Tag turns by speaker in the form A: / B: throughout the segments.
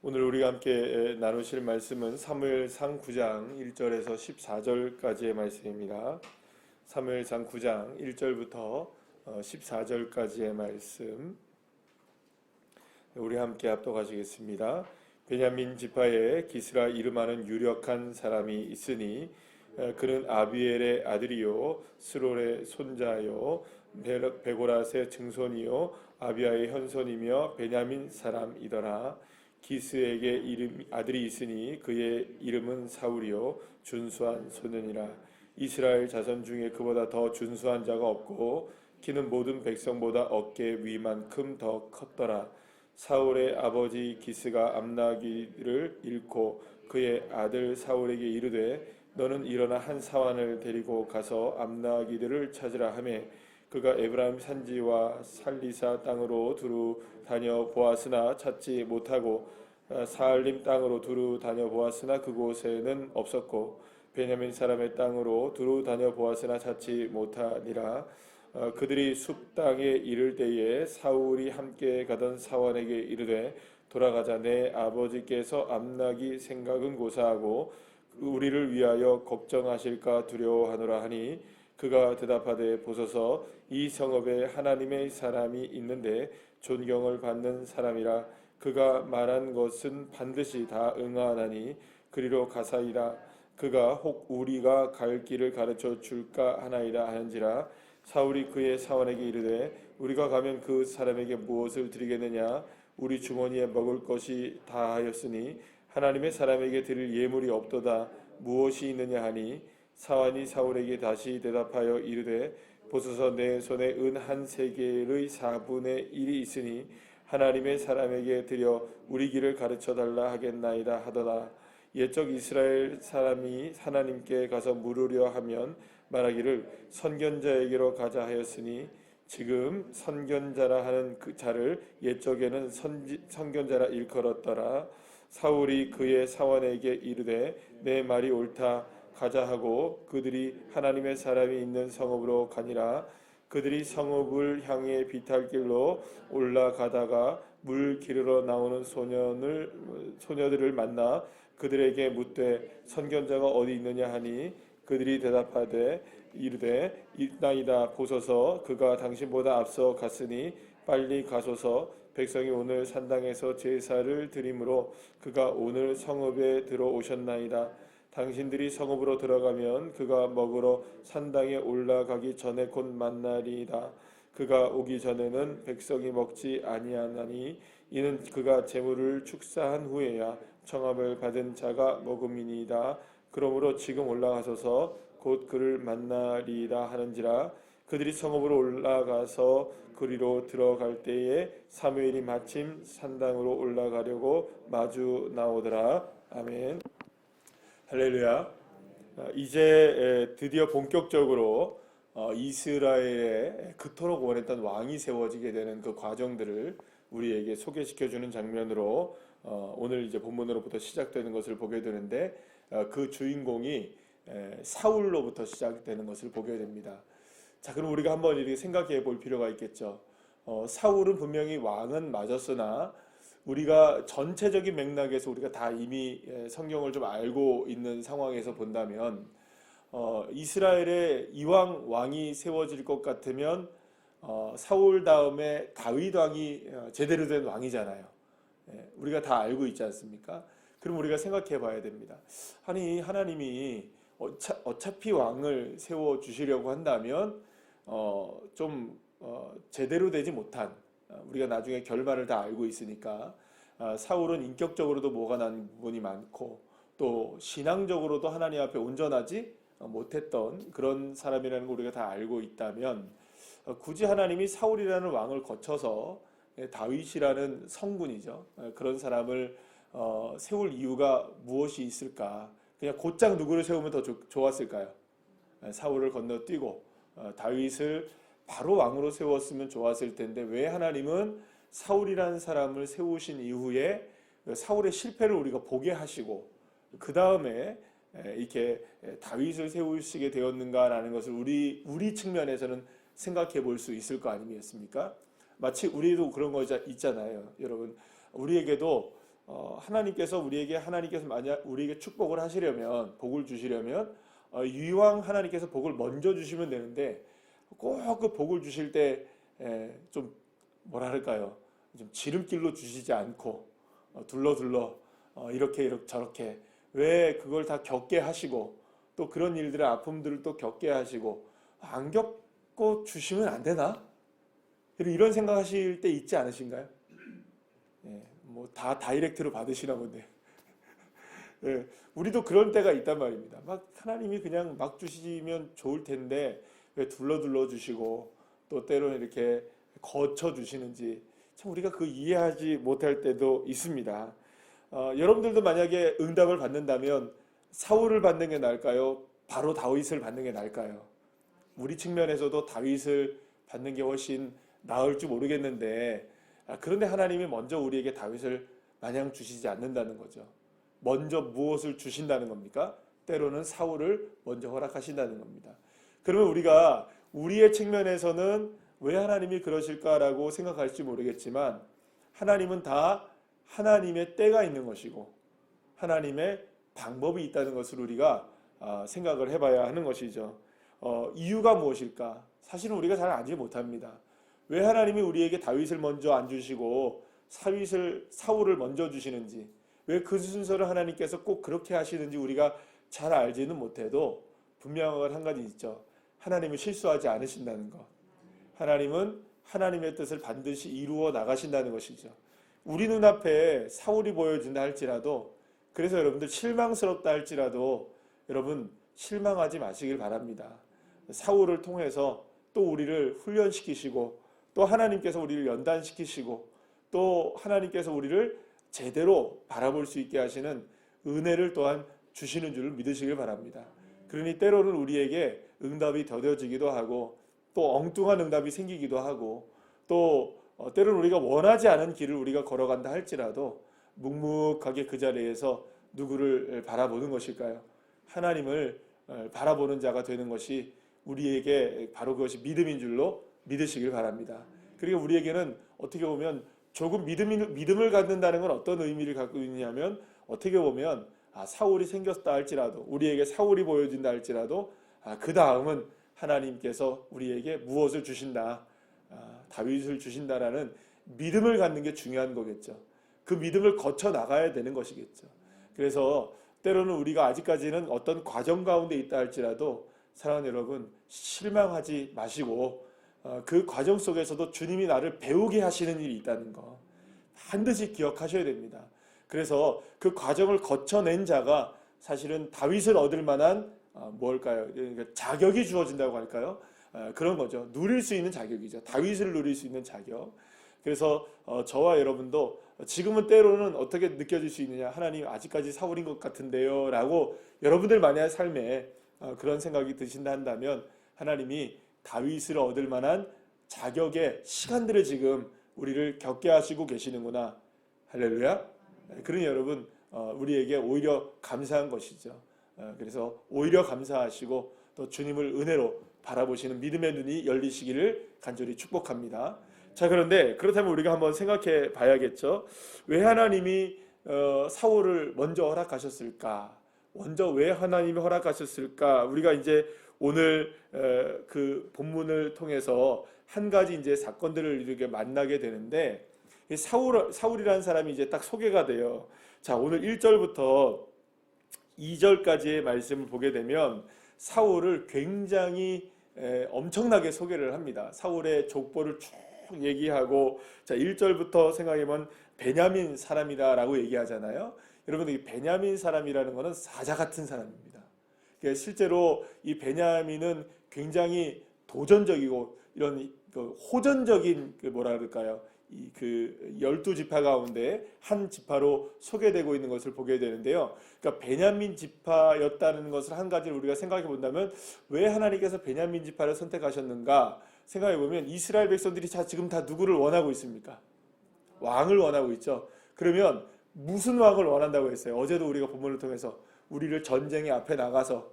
A: 오늘 우리가 함께 나누실 말씀은 사무엘상 9장 1절에서 14절까지의 말씀입니다. 사무엘상 9장 1절부터 14절까지의 말씀 우리 함께 합독하시겠습니다. 베냐민 지파에 기스라 이름하는 유력한 사람이 있으니 그는 아비엘의 아들이요 스롤의 손자요 베고랏의 증손이요 아비아의 현손이며 베냐민 사람이더라. 기스에게 아들이 있으니 그의 이름은 사울이요 준수한 소년이라. 이스라엘 자손 중에 그보다 더 준수한 자가 없고 키는 모든 백성보다 어깨 위만큼 더 컸더라. 사울의 아버지 기스가 암나기를 잃고 그의 아들 사울에게 이르되 너는 일어나 한 사환을 데리고 가서 암나기들을 찾으라 하매 그가 에브라임 산지와 살리사 땅으로 두루 다녀 보았으나 찾지 못하고 사알림 땅으로 두루 다녀 보았으나 그곳에는 없었고 베냐민 사람의 땅으로 두루 다녀 보았으나 찾지 못하니라. 그들이 숲 땅에 이를 때에 사울이 함께 가던 사원에게 이르되 돌아가자. 내 아버지께서 암나기 생각은 고사하고 우리를 위하여 걱정하실까 두려워하노라 하니 그가 대답하되 보소서 이 성읍에 하나님의 사람이 있는데 존경을 받는 사람이라. 그가 말한 것은 반드시 다 응하나니 그리로 가사이라. 그가 혹 우리가 갈 길을 가르쳐 줄까 하나이라 하는지라. 사울이 그의 사원에게 이르되 우리가 가면 그 사람에게 무엇을 드리겠느냐. 우리 주머니에 먹을 것이 다하였으니 하나님의 사람에게 드릴 예물이 없도다. 무엇이 있느냐 하니 사환이 사울에게 다시 대답하여 이르되 보소서 내 손에 은 한 세겔의 4분의 1이 있으니 하나님의 사람에게 드려 우리 길을 가르쳐달라 하겠나이다 하더라. 옛적 이스라엘 사람이 하나님께 가서 물으려 하면 말하기를 선견자에게로 가자 하였으니 지금 선견자라 하는 그 자를 옛적에는 선견자라 일컬었더라. 사울이 그의 사원에게 이르되 내 말이 옳다. 가자 하고 그들이 하나님의 사람이 있는 성읍으로 가니라. 그들이 성읍을 향해 비탈길로 올라가다가 물 기르러 나오는 소녀들을 만나 그들에게 묻되 선견자가 어디 있느냐 하니 그들이 대답하되 이르되 있나이다. 보소서 그가 당신보다 앞서 갔으니 빨리 가소서. 백성이 오늘 산당에서 제사를 드리므로 그가 오늘 성읍에 들어오셨나이다. 당신들이 성읍으로 들어가면 그가 먹으러 산당에 올라가기 전에 곧 만나리이다. 그가 오기 전에는 백성이 먹지 아니하나니 이는 그가 제물을 축사한 후에야 청함을 받은 자가 먹음이니이다. 그러므로 지금 올라가소서 곧 그를 만나리이다 하는지라. 그들이 성읍으로 올라가서 그리로 들어갈 때에 사무엘이 마침 산당으로 올라가려고 마주 나오더라. 아멘. 할렐루야. 이제 드디어 본격적으로 이스라엘에 그토록 원했던 왕이 세워지게 되는 그 과정들을 우리에게 소개시켜주는 장면으로 오늘 이제 본문으로부터 시작되는 것을 보게 되는데 그 주인공이 사울로부터 시작되는 것을 보게 됩니다. 자, 그럼 우리가 한번 이렇게 생각해 볼 필요가 있겠죠. 사울은 분명히 왕은 맞았으나 우리가 전체적인 맥락에서 우리가 다 이미 성경을 좀 알고 있는 상황에서 본다면 이스라엘에 이왕 왕이 세워질 것 같으면 사울 다음에 다윗 왕이 제대로 된 왕이잖아요. 우리가 다 알고 있지 않습니까? 그럼 우리가 생각해 봐야 됩니다. 아니 하나님이 어차피 왕을 세워주시려고 한다면 좀 제대로 되지 못한 우리가 나중에 결말을 다 알고 있으니까 사울은 인격적으로도 뭐가 난 부분이 많고 또 신앙적으로도 하나님 앞에 온전하지 못했던 그런 사람이라는 걸 우리가 다 알고 있다면 굳이 하나님이 사울이라는 왕을 거쳐서 다윗이라는 성군이죠. 그런 사람을 세울 이유가 무엇이 있을까? 그냥 곧장 누구를 세우면 더 좋았을까요? 사울을 건너뛰고 다윗을 바로 왕으로 세웠으면 좋았을 텐데 왜 하나님은 사울이라는 사람을 세우신 이후에 사울의 실패를 우리가 보게 하시고 그 다음에 이렇게 다윗을 세우시게 되었는가라는 것을 우리 측면에서는 생각해 볼 수 있을 거 아니겠습니까? 마치 우리도 그런 거 있잖아요. 여러분 우리에게도 하나님께서 하나님께서 만약 우리에게 축복을 하시려면, 복을 주시려면 이왕 하나님께서 복을 먼저 주시면 되는데 꼭 그 복을 주실 때 좀 뭐랄까요, 좀 지름길로 주시지 않고 둘러 이렇게 저렇게 왜 그걸 다 겪게 하시고 또 그런 일들의 아픔들을 또 겪게 하시고 안 겪고 주시면 안 되나? 이런 생각하실 때 있지 않으신가요? 뭐 다 다이렉트로 받으시나 본데. 우리도 그런 때가 있단 말입니다. 막 하나님이 그냥 막 주시면 좋을 텐데 왜 둘러 주시고 또 때로는 이렇게 거쳐 주시는지 참 우리가 그 이해하지 못할 때도 있습니다. 여러분들도 만약에 응답을 받는다면 사울을 받는 게 나을까요? 바로 다윗을 받는 게 나을까요? 우리 측면에서도 다윗을 받는 게 훨씬 나을지 모르겠는데 그런데 하나님이 먼저 우리에게 다윗을 마냥 주시지 않는다는 거죠. 먼저 무엇을 주신다는 겁니까? 때로는 사울을 먼저 허락하신다는 겁니다. 그러면 우리가 우리의 측면에서는 왜 하나님이 그러실까라고 생각할지 모르겠지만 하나님은 다 하나님의 때가 있는 것이고 하나님의 방법이 있다는 것을 우리가 생각을 해봐야 하는 것이죠. 이유가 무엇일까? 사실은 우리가 잘 알지 못합니다. 왜 하나님이 우리에게 다윗을 먼저 안 주시고 사울을 먼저 주시는지, 왜 그 순서를 하나님께서 꼭 그렇게 하시는지 우리가 잘 알지는 못해도 분명한 한 가지 있죠. 하나님은 실수하지 않으신다는 것. 하나님은 하나님의 뜻을 반드시 이루어 나가신다는 것이죠. 우리 눈앞에 사울이 보여진다 할지라도, 그래서 여러분들 실망스럽다 할지라도 여러분 실망하지 마시길 바랍니다. 사울을 통해서 또 우리를 훈련시키시고 또 하나님께서 우리를 연단시키시고 또 하나님께서 우리를 제대로 바라볼 수 있게 하시는 은혜를 또한 주시는 줄을 믿으시길 바랍니다. 그러니 때로는 우리에게 응답이 더뎌지기도 하고 또 엉뚱한 응답이 생기기도 하고 또 때로는 우리가 원하지 않은 길을 우리가 걸어간다 할지라도 묵묵하게 그 자리에서 누구를 바라보는 것일까요? 하나님을 바라보는 자가 되는 것이 우리에게 바로 그것이 믿음인 줄로 믿으시길 바랍니다. 그리고 우리에게는 어떻게 보면 조금 믿음을 갖는다는 건 어떤 의미를 갖고 있냐면 어떻게 보면 사울이 생겼다 할지라도 우리에게 사울이 보여진다 할지라도 그 다음은 하나님께서 우리에게 무엇을 주신다, 다윗을 주신다라는 믿음을 갖는 게 중요한 거겠죠. 그 믿음을 거쳐 나가야 되는 것이겠죠. 그래서 때로는 우리가 아직까지는 어떤 과정 가운데 있다 할지라도 사랑하는 여러분 실망하지 마시고 그 과정 속에서도 주님이 나를 배우게 하시는 일이 있다는 거 반드시 기억하셔야 됩니다. 그래서 그 과정을 거쳐낸 자가 사실은 다윗을 얻을 만한 뭘까요? 그러니까 자격이 주어진다고 할까요? 그런 거죠. 누릴 수 있는 자격이죠. 다윗을 누릴 수 있는 자격. 그래서 저와 여러분도 지금은 때로는 어떻게 느껴질 수 있느냐, 하나님 아직까지 사울인 것 같은데요 라고 여러분들 만약 삶에 그런 생각이 드신다 한다면 하나님이 다윗을 얻을 만한 자격의 시간들을 지금 우리를 겪게 하시고 계시는구나. 할렐루야. 그러니 여러분 우리에게 오히려 감사한 것이죠. 그래서 오히려 감사하시고 또 주님을 은혜로 바라보시는 믿음의 눈이 열리시기를 간절히 축복합니다. 자, 그런데 그렇다면 우리가 한번 생각해 봐야겠죠. 왜 하나님이 사울을 먼저 허락하셨을까? 먼저 왜 하나님이 허락하셨을까? 우리가 이제 오늘 그 본문을 통해서 한 가지 이제 사건들을 이렇게 만나게 되는데 사울이라는 사람이 이제 딱 소개가 돼요. 자, 오늘 1절부터 2절까지의 말씀을 보게 되면 사울을 굉장히 엄청나게 소개를 합니다. 사울의 족보를 쭉 얘기하고, 자 1절부터 생각해보면 베냐민 사람이다라고 얘기하잖아요. 여러분들 이 베냐민 사람이라는 것은 사자 같은 사람입니다. 실제로 이 베냐민은 굉장히 도전적이고 이런 호전적인 뭐라 그럴까요? 그 12지파 가운데 한 지파로 소개되고 있는 것을 보게 되는데요. 그러니까 베냐민 지파였다는 것을 한 가지를 우리가 생각해 본다면 왜 하나님께서 베냐민 지파를 선택하셨는가 생각해 보면 이스라엘 백성들이 지금 다 누구를 원하고 있습니까? 왕을 원하고 있죠. 그러면 무슨 왕을 원한다고 했어요? 어제도 우리가 본문을 통해서 우리를 전쟁의 앞에 나가서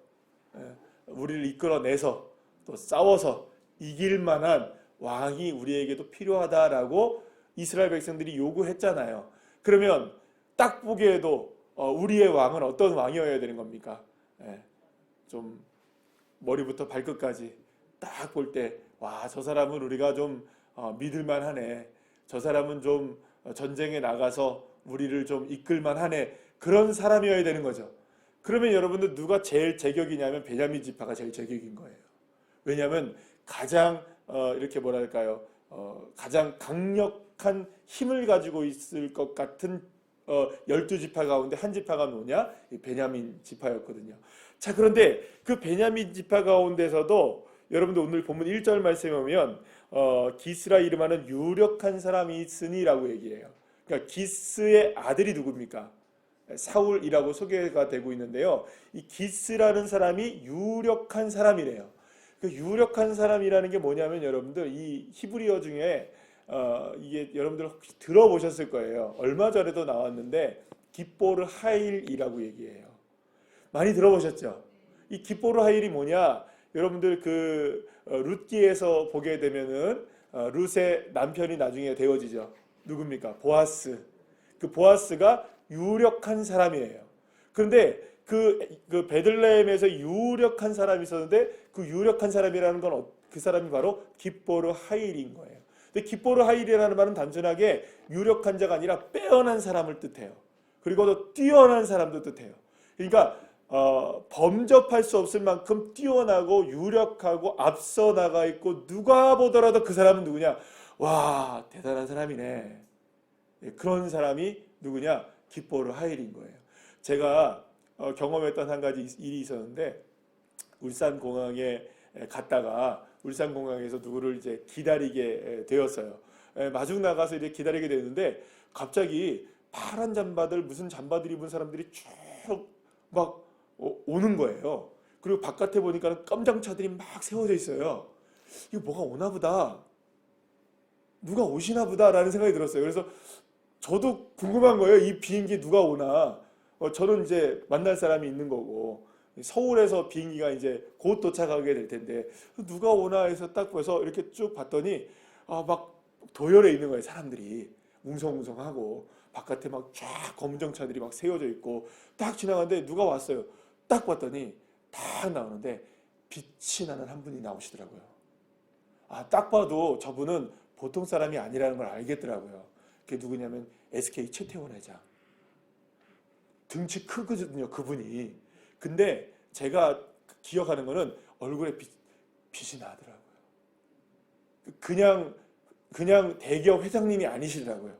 A: 우리를 이끌어내서 또 싸워서 이길 만한 왕이 우리에게도 필요하다라고 이스라엘 백성들이 요구했잖아요. 그러면 딱 보기에도 우리의 왕은 어떤 왕이어야 되는 겁니까? 예, 좀 머리부터 발끝까지 딱 볼 때 와, 저 사람은 우리가 좀 믿을만 하네. 저 사람은 좀 전쟁에 나가서 우리를 좀 이끌만 하네. 그런 사람이어야 되는 거죠. 그러면 여러분들 누가 제일 제격이냐면 베냐민 지파가 제일 제격인 거예요. 왜냐하면 가장 이렇게 뭐랄까요, 가장 강력한 힘을 가지고 있을 것 같은 12지파 가운데 한 지파가 뭐냐? 이 베냐민 지파였거든요. 자, 그런데 그 베냐민 지파 가운데서도 여러분들 오늘 본문 1절 말씀에 보면 기스라 이름하는 유력한 사람이 있으니라고 얘기해요. 그러니까 기스의 아들이 누굽니까? 사울이라고 소개가 되고 있는데요. 이 기스라는 사람이 유력한 사람이래요. 그 유력한 사람이라는 게 뭐냐면 여러분들 이 히브리어 중에 이게 여러분들 혹시 들어보셨을 거예요. 얼마 전에도 나왔는데 깃보르 하일이라고 얘기해요. 많이 들어보셨죠? 이 깃보르 하일이 뭐냐? 여러분들 그 룻기에서 보게 되면은 룻의 남편이 나중에 되어지죠. 누굽니까? 보아스. 그 보아스가 유력한 사람이에요. 그런데 그 베들레헴에서 유력한 사람이 있었는데 그 유력한 사람이라는 건 그 사람이 바로 깃보르 하일인 거예요. 근데 깃보르 하일이라는 말은 단순하게 유력한 자가 아니라 빼어난 사람을 뜻해요. 그리고 또 뛰어난 사람도 뜻해요. 그러니까 범접할 수 없을 만큼 뛰어나고 유력하고 앞서 나가 있고 누가 보더라도 그 사람은 누구냐? 와, 대단한 사람이네. 그런 사람이 누구냐? 깃보르 하일인 거예요. 제가 경험했던 한 가지 일이 있었는데 울산공항에 갔다가 울산공항에서 누구를 이제 기다리게 되었어요. 마중 나가서 이제 기다리게 되는데 갑자기 파란 잠바들 무슨 잠바들 입은 사람들이 쭉 막 오는 거예요. 그리고 바깥에 보니까 깜장차들이 막 세워져 있어요. 이거 뭐가 오나 보다. 누가 오시나 보다라는 생각이 들었어요. 그래서 저도 궁금한 거예요. 이 비행기 누가 오나. 저는 이제 만날 사람이 있는 거고 서울에서 비행기가 이제 곧 도착하게 될 텐데 누가 오나 해서 딱 봐서 이렇게 쭉 봤더니 막 도열해 있는 거예요. 사람들이 웅성웅성하고 바깥에 막 쫙 검정차들이 막 세워져 있고 딱 지나가는데 누가 왔어요. 딱 봤더니 딱 나오는데 빛이 나는 한 분이 나오시더라고요. 딱 봐도 저분은 보통 사람이 아니라는 걸 알겠더라고요. 그게 누구냐면 SK 최태원 회장. 등치 크거든요, 그분이. 근데 제가 기억하는 거는 얼굴에 빛이 나더라고요. 그냥 대기업 회장님이 아니시더라고요.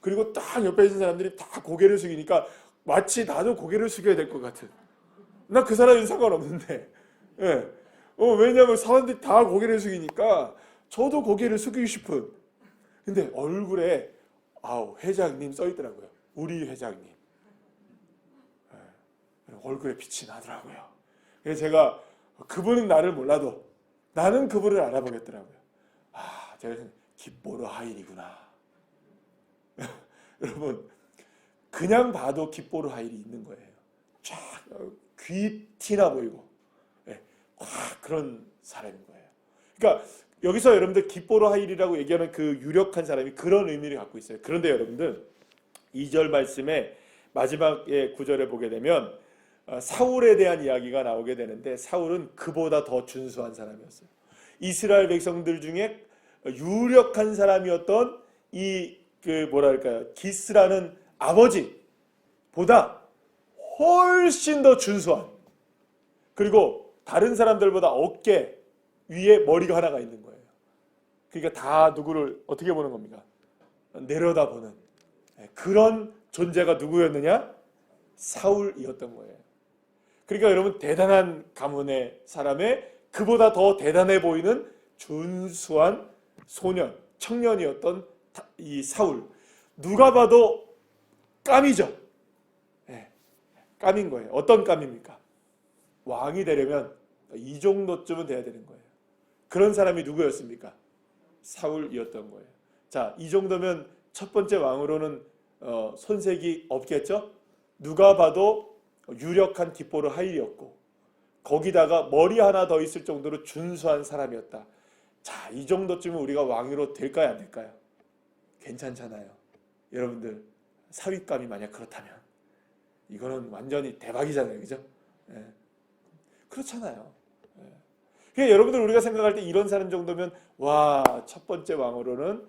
A: 그리고 딱 옆에 있는 사람들이 다 고개를 숙이니까 마치 나도 고개를 숙여야 될 것 같은. 나 그 사람은 상관없는데. 예. 왜냐하면 사람들이 다 고개를 숙이니까 저도 고개를 숙이고 싶은. 근데 얼굴에 회장님 써 있더라고요. 우리 회장님. 얼굴에 빛이 나더라고요. 그래서 제가 그분은 나를 몰라도 나는 그분을 알아보겠더라고요. 제가 깃보르 하일이구나. 여러분 그냥 봐도 깃보르 하일이 있는 거예요. 쫙 귀 티나 보이고 확 그런 사람인 거예요. 그러니까 여기서 여러분들 깃보르 하일이라고 얘기하는 그 유력한 사람이 그런 의미를 갖고 있어요. 그런데 여러분들 2절 말씀에 마지막에 9절에 보게 되면 사울에 대한 이야기가 나오게 되는데 사울은 그보다 더 준수한 사람이었어요. 이스라엘 백성들 중에 유력한 사람이었던 기스라는 아버지보다 훨씬 더 준수한, 그리고 다른 사람들보다 어깨 위에 머리가 하나가 있는 거예요. 그러니까 다 누구를 어떻게 보는 겁니까? 내려다보는 그런 존재가 누구였느냐? 사울이었던 거예요. 그러니까 여러분 대단한 가문의 사람의 그보다 더 대단해 보이는 준수한 청년이었던 이 사울. 누가 봐도 깜이죠. 깜인 거예요. 어떤 깜입니까? 왕이 되려면 이 정도쯤은 돼야 되는 거예요. 그런 사람이 누구였습니까? 사울이었던 거예요. 자, 이 정도면 첫 번째 왕으로는 손색이 없겠죠? 누가 봐도 유력한 깃보르 하일이었고 거기다가 머리 하나 더 있을 정도로 준수한 사람이었다. 자, 이 정도쯤은 우리가 왕으로 될까요? 안 될까요? 괜찮잖아요. 여러분들 사윗감이 만약 그렇다면 이거는 완전히 대박이잖아요, 그죠? 예. 그렇잖아요. 예. 그러니까 여러분들 우리가 생각할 때 이런 사람 정도면 와, 첫 번째 왕으로는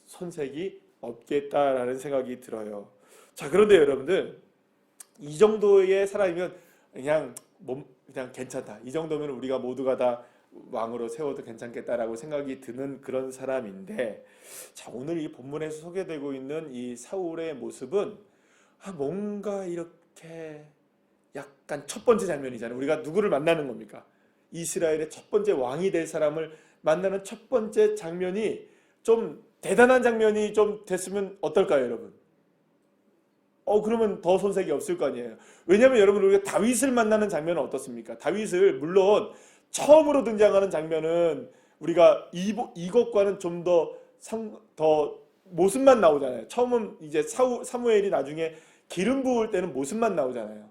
A: 손색이 없겠다라는 생각이 들어요. 자, 그런데 여러분들 이 정도의 사람이면 그냥 괜찮다. 이 정도면 우리가 모두가 다 왕으로 세워도 괜찮겠다라고 생각이 드는 그런 사람인데, 자, 오늘 이 본문에서 소개되고 있는 이 사울의 모습은 뭔가 이렇게 약간 첫 번째 장면이잖아요. 우리가 누구를 만나는 겁니까? 이스라엘의 첫 번째 왕이 될 사람을 만나는 첫 번째 장면이 좀 대단한 장면이 좀 됐으면 어떨까요, 여러분? 그러면 더 손색이 없을 거 아니에요. 왜냐하면 여러분 우리가 다윗을 만나는 장면은 어떻습니까? 다윗을 물론 처음으로 등장하는 장면은 우리가 이것과는 좀 더 모습만 나오잖아요. 처음은 이제 사무엘이 나중에 기름 부을 때는 모습만 나오잖아요.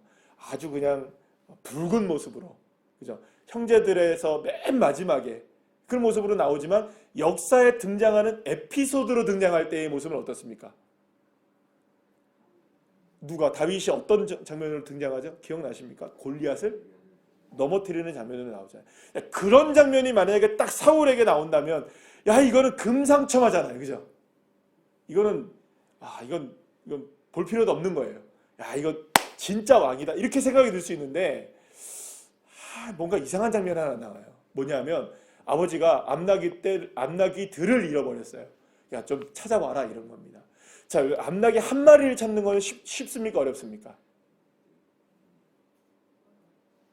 A: 아주 그냥 붉은 모습으로, 그죠? 형제들에서 맨 마지막에 그런 모습으로 나오지만 역사에 등장하는 에피소드로 등장할 때의 모습은 어떻습니까? 다윗이 어떤 장면으로 등장하죠? 기억나십니까? 골리앗을 넘어뜨리는 장면으로 나오잖아요. 그런 장면이 만약에 딱 사울에게 나온다면, 이거는 금상첨화잖아요, 그죠? 이건 볼 필요도 없는 거예요. 이거 진짜 왕이다, 이렇게 생각이 들 수 있는데, 뭔가 이상한 장면 하나 나와요. 뭐냐면 아버지가 암나귀들을 잃어버렸어요. 좀 찾아와라, 이런 겁니다. 자, 암나귀 한 마리를 찾는 건 쉽습니까? 어렵습니까?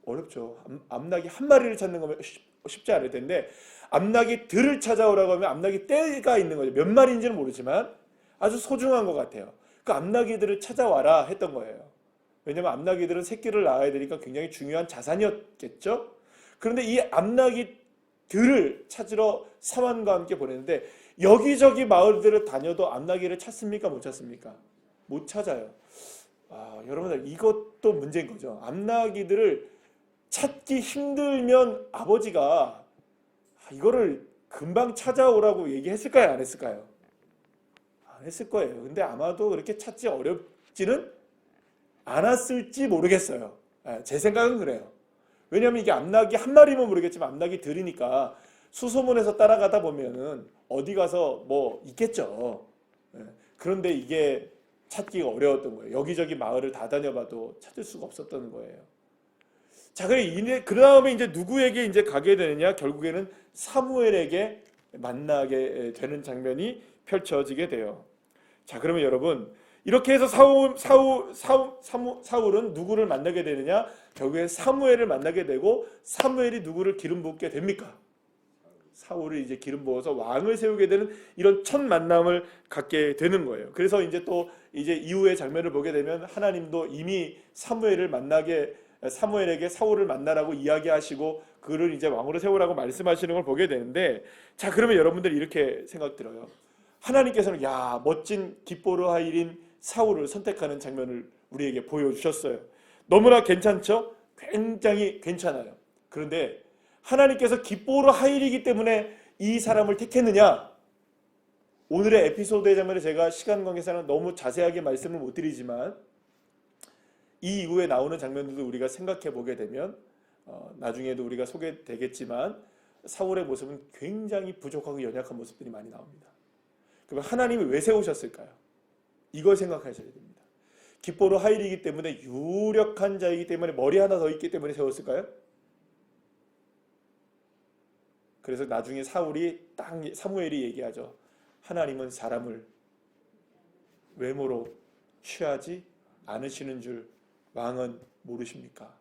A: 어렵죠. 암나귀 한 마리를 찾는 거면 쉽지 않을 텐데, 암나귀들을 찾아오라고 하면 암나귀 떼가 있는 거죠. 몇 마리인지는 모르지만 아주 소중한 것 같아요. 그 암나귀들을 찾아와라 했던 거예요. 왜냐하면 암나귀들은 새끼를 낳아야 되니까 굉장히 중요한 자산이었겠죠. 그런데 이 암나귀들을 찾으러 사환과 함께 보냈는데, 여기저기 마을들을 다녀도 암나귀를 찾습니까? 못 찾습니까? 못 찾아요. 여러분들 이것도 문제인 거죠. 암나귀들을 찾기 힘들면 아버지가 이거를 금방 찾아오라고 얘기했을까요? 안 했을까요? 안 했을 거예요. 근데 아마도 그렇게 찾기 어렵지는 않았을지 모르겠어요. 제 생각은 그래요. 왜냐하면 이게 암나귀 한 마리면 모르겠지만 암나귀 들이니까 수소문에서 따라가다 보면은 어디 가서 뭐 있겠죠. 그런데 이게 찾기가 어려웠던 거예요. 여기저기 마을을 다 다녀봐도 찾을 수가 없었던 거예요. 자, 그 다음에 이제 누구에게 이제 가게 되느냐? 결국에는 사무엘에게 만나게 되는 장면이 펼쳐지게 돼요. 자, 그러면 여러분, 이렇게 해서 사울은 누구를 만나게 되느냐? 결국에 사무엘을 만나게 되고, 사무엘이 누구를 기름 붓게 됩니까? 사울을 이제 기름 부어서 왕을 세우게 되는 이런 첫 만남을 갖게 되는 거예요. 그래서 이제 또 이제 이후의 장면을 보게 되면 하나님도 이미 사무엘에게 사울을 만나라고 이야기하시고 그를 이제 왕으로 세우라고 말씀하시는 걸 보게 되는데, 자, 그러면 여러분들 이렇게 생각 들어요. 하나님께서는 멋진 깃보르 하일인 사울을 선택하는 장면을 우리에게 보여주셨어요. 너무나 괜찮죠? 굉장히 괜찮아요. 그런데 하나님께서 깃보르 하일이기 때문에 이 사람을 택했느냐? 오늘의 에피소드의 장면에 제가 시간 관계상은 너무 자세하게 말씀을 못 드리지만 이 이후에 나오는 장면들도 우리가 생각해 보게 되면 나중에도 우리가 소개되겠지만 사울의 모습은 굉장히 부족하고 연약한 모습들이 많이 나옵니다. 그럼 하나님이 왜 세우셨을까요? 이걸 생각하셔야 됩니다. 깃보르 하일이기 때문에, 유력한 자이기 때문에, 머리 하나 더 있기 때문에 세웠을까요? 그래서 나중에 사무엘이 얘기하죠. 하나님은 사람을 외모로 취하지 않으시는 줄 왕은 모르십니까?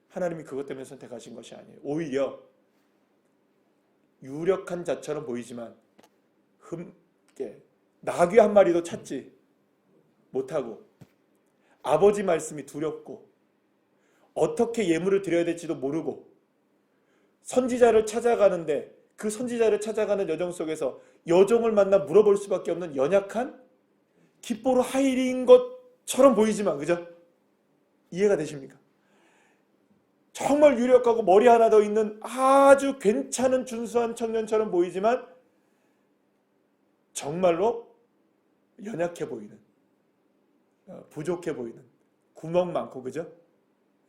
A: 하나님이 그것 때문에 선택하신 것이 아니에요. 오히려 유력한 자처럼 보이지만 나귀 한 마리도 찾지 못하고, 아버지 말씀이 두렵고, 어떻게 예물을 드려야 될지도 모르고, 선지자를 찾아가는데 그 선지자를 찾아가는 여정 속에서 여종을 만나 물어볼 수밖에 없는 연약한 깃보르 하일인 것처럼 보이지만, 그죠? 이해가 되십니까? 정말 유력하고 머리 하나 더 있는 아주 괜찮은 준수한 청년처럼 보이지만 정말로 연약해 보이는, 부족해 보이는, 구멍 많고, 그죠?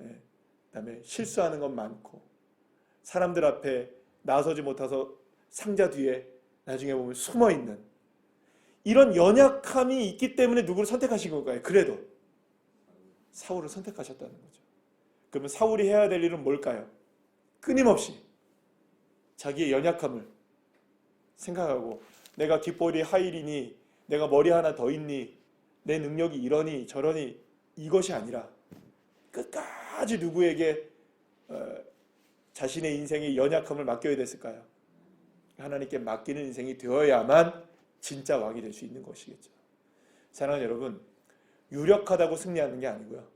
A: 예. 그다음에 실수하는 건 많고, 사람들 앞에 나서지 못해서 상자 뒤에 나중에 보면 숨어 있는 이런 연약함이 있기 때문에 누구를 선택하신 걸까요? 그래도 사울을 선택하셨다는 거죠. 그러면 사울이 해야 될 일은 뭘까요? 끊임없이 자기의 연약함을 생각하고, 내가 깃볼이 하일이니, 내가 머리 하나 더 있니, 내 능력이 이러니 저러니, 이것이 아니라 끝까지 누구에게 자신의 인생의 연약함을 맡겨야 됐을까요? 하나님께 맡기는 인생이 되어야만 진짜 왕이 될 수 있는 것이겠죠. 사랑하는 여러분, 유력하다고 승리하는 게 아니고요,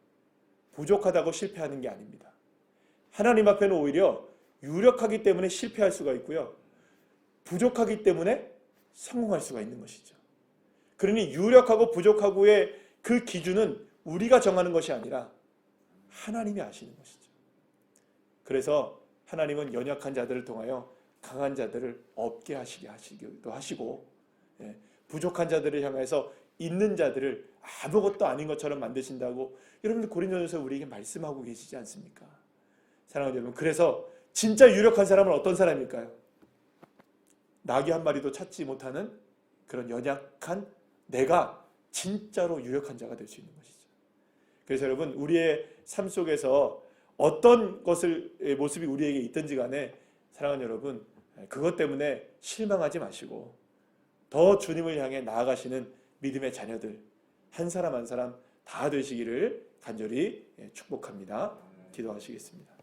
A: 부족하다고 실패하는 게 아닙니다. 하나님 앞에는 오히려 유력하기 때문에 실패할 수가 있고요, 부족하기 때문에 성공할 수가 있는 것이죠. 그러니 유력하고 부족하고의 그 기준은 우리가 정하는 것이 아니라 하나님이 아시는 것이죠. 그래서 하나님은 연약한 자들을 통하여 강한 자들을 없게 하시기도 하시고, 부족한 자들을 향해서 있는 자들을 아무것도 아닌 것처럼 만드신다고 여러분들 고린도전서 우리에게 말씀하고 계시지 않습니까? 사랑하는 여러분, 그래서 진짜 유력한 사람은 어떤 사람일까요? 나귀 한 마리도 찾지 못하는 그런 연약한 내가 진짜로 유력한 자가 될 수 있는 것이죠. 그래서 여러분, 우리의 삶 속에서 어떤 모습이 우리에게 있든지 간에 사랑하는 여러분, 그것 때문에 실망하지 마시고 더 주님을 향해 나아가시는 믿음의 자녀들 한 사람 한 사람 다 되시기를 간절히 축복합니다. 기도하시겠습니다.